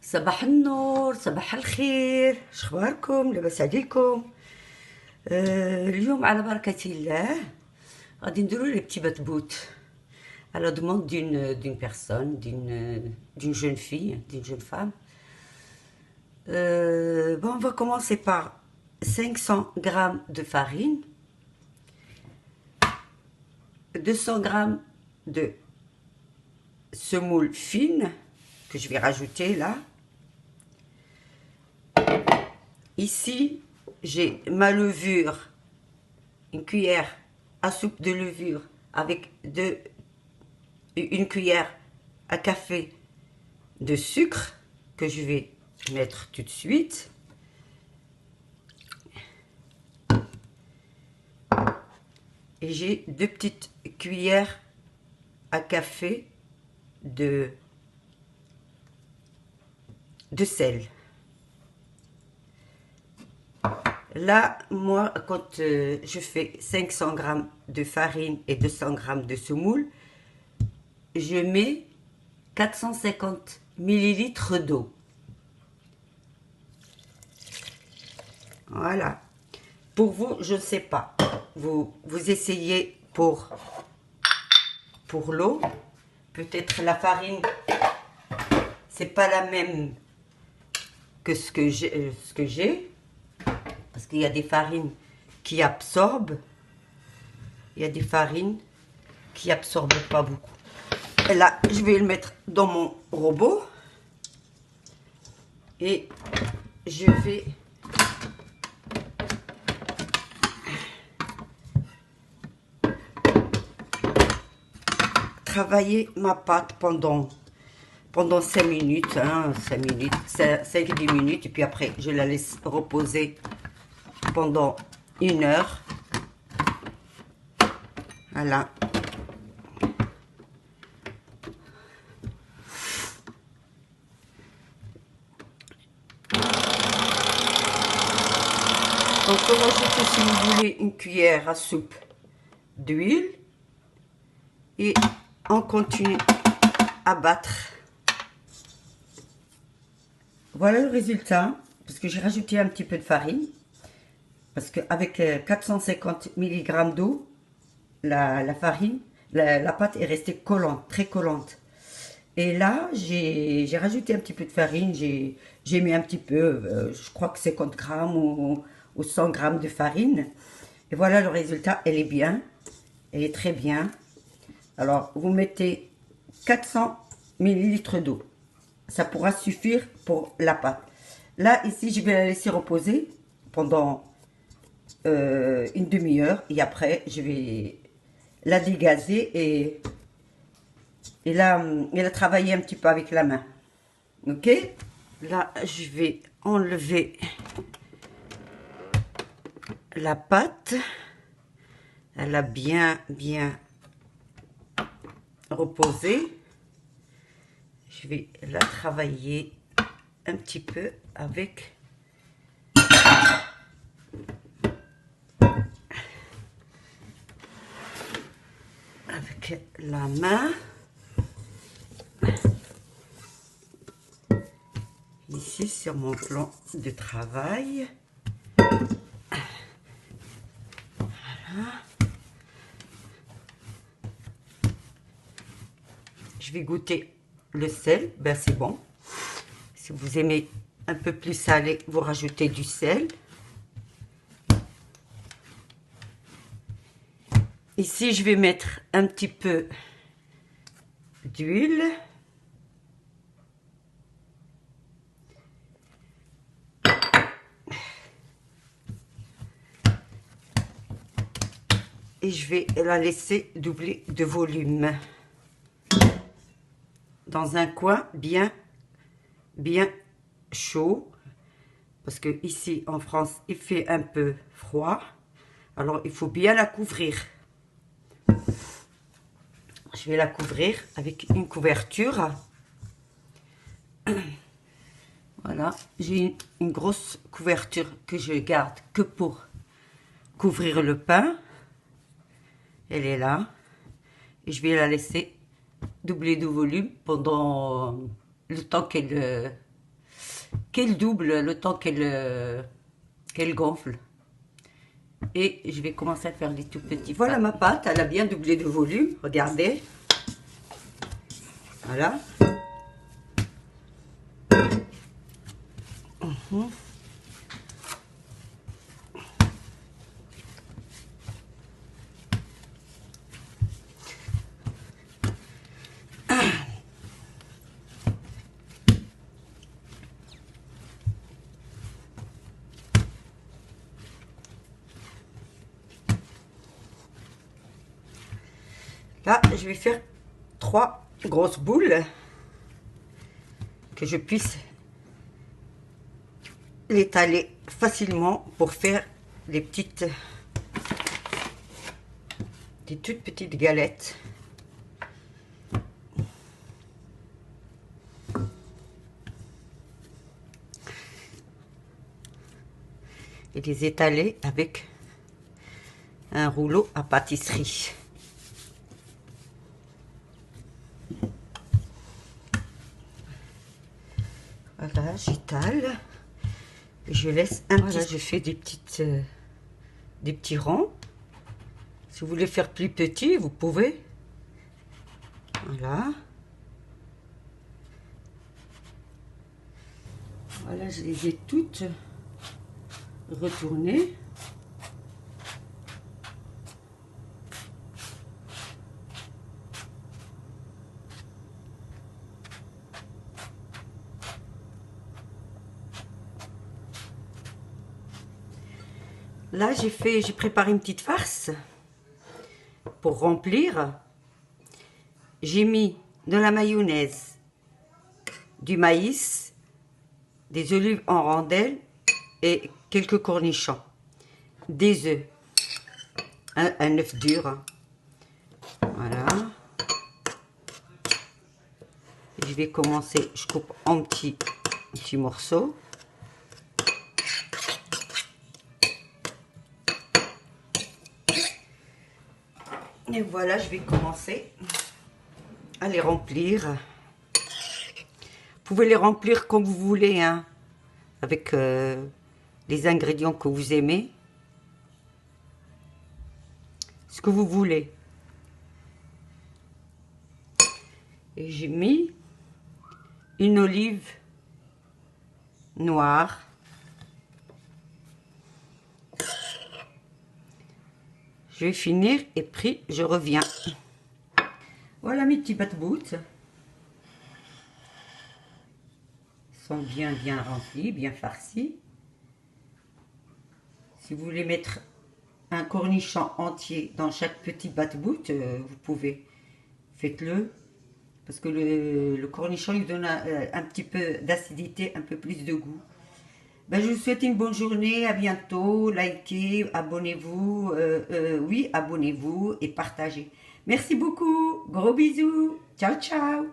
صباح النور، صباح الخير، شخباركم؟ لاباس عليكم؟ اليوم على بركة الله غادي نديرو لي بتي بتبوت à la demande d'une personne, d'une jeune fille, d'une jeune femme. Bon, on va commencer par 500 grammes de farine, 200 grammes de semoule fine que je vais rajouter là. Ici, j'ai ma levure, une cuillère à soupe de levure avec une cuillère à café de sucre que je vais mettre tout de suite. Et j'ai 2 petites cuillères à café de sel. Là, moi, quand je fais 500 grammes de farine et 200 grammes de semoule, je mets 450 millilitres d'eau. Voilà. Pour vous, je ne sais pas. Vous essayez pour l'eau. Peut-être la farine, c'est pas la même que ce que j'ai. Parce qu'il y a des farines qui absorbent. Il y a des farines qui absorbent pas beaucoup. Et là, je vais le mettre dans mon robot. Et je vais travailler ma pâte pendant 5 minutes, 5-10 minutes, et puis après je la laisse reposer pendant 1 heure. Voilà. On peut rajouter, si vous voulez, une cuillère à soupe d'huile et on continue à battre. Voilà le résultat, parce que j'ai rajouté un petit peu de farine, parce qu'avec 450 mg d'eau, la farine, la pâte est restée collante, très collante. Et là, j'ai rajouté un petit peu de farine, j'ai mis un petit peu, je crois que 50 grammes ou 100 grammes de farine. Et voilà le résultat, elle est bien, elle est très bien. Alors, vous mettez 400 millilitres d'eau. Ça pourra suffire pour la pâte. Là, ici, je vais la laisser reposer pendant une demi-heure. Et après, je vais la dégazer et la travailler un petit peu avec la main. Ok? Là, je vais enlever la pâte. Elle a bien reposé. Je vais la travailler un petit peu avec la main. Ici sur mon plan de travail. Voilà. Je vais goûter le sel. Ben c'est bon. Si vous aimez un peu plus salé, vous rajoutez du sel. Ici, je vais mettre un petit peu d'huile. Et je vais la laisser doubler de volume. Dans un coin bien chaud. Parce que ici, en France, il fait un peu froid. Alors, il faut bien la couvrir. Je vais la couvrir avec une couverture. Voilà, j'ai une grosse couverture que je garde que pour couvrir le pain. Elle est là. Et je vais la laisser doubler de volume pendant le temps qu'elle qu'elle double le temps qu'elle gonfle. Et je vais commencer à faire les tout petits. Voilà ma pâte, elle a bien doublé de volume, regardez. Voilà. Là, je vais faire 3 grosses boules que je puisse l'étaler facilement pour faire des toutes petites galettes. Et les étaler avec un rouleau à pâtisserie. Voilà, j'étale et je laisse un petit. Voilà, je fais des petits ronds. Si vous voulez faire plus petit, vous pouvez. Voilà. Voilà, je les ai toutes retournées. Là, j'ai préparé une petite farce pour remplir. J'ai mis de la mayonnaise, du maïs, des olives en rondelles et quelques cornichons, des œufs, un œuf dur. Hein. Voilà. Et je vais commencer, je coupe en petits morceaux. Et voilà, je vais commencer à les remplir. Vous pouvez les remplir comme vous voulez, hein, avec les ingrédients que vous aimez. Ce que vous voulez. Et j'ai mis une olive noire. Je vais finir et puis je reviens. Voilà mes petits bat-bouts. Ils sont bien remplis, bien farcis. Si vous voulez mettre un cornichon entier dans chaque petit bat-bout, vous pouvez. Faites-le. Parce que le cornichon, il donne un petit peu d'acidité, un peu plus de goût. Ben, je vous souhaite une bonne journée, à bientôt, likez, abonnez-vous, oui, abonnez-vous et partagez. Merci beaucoup, gros bisous, ciao ciao.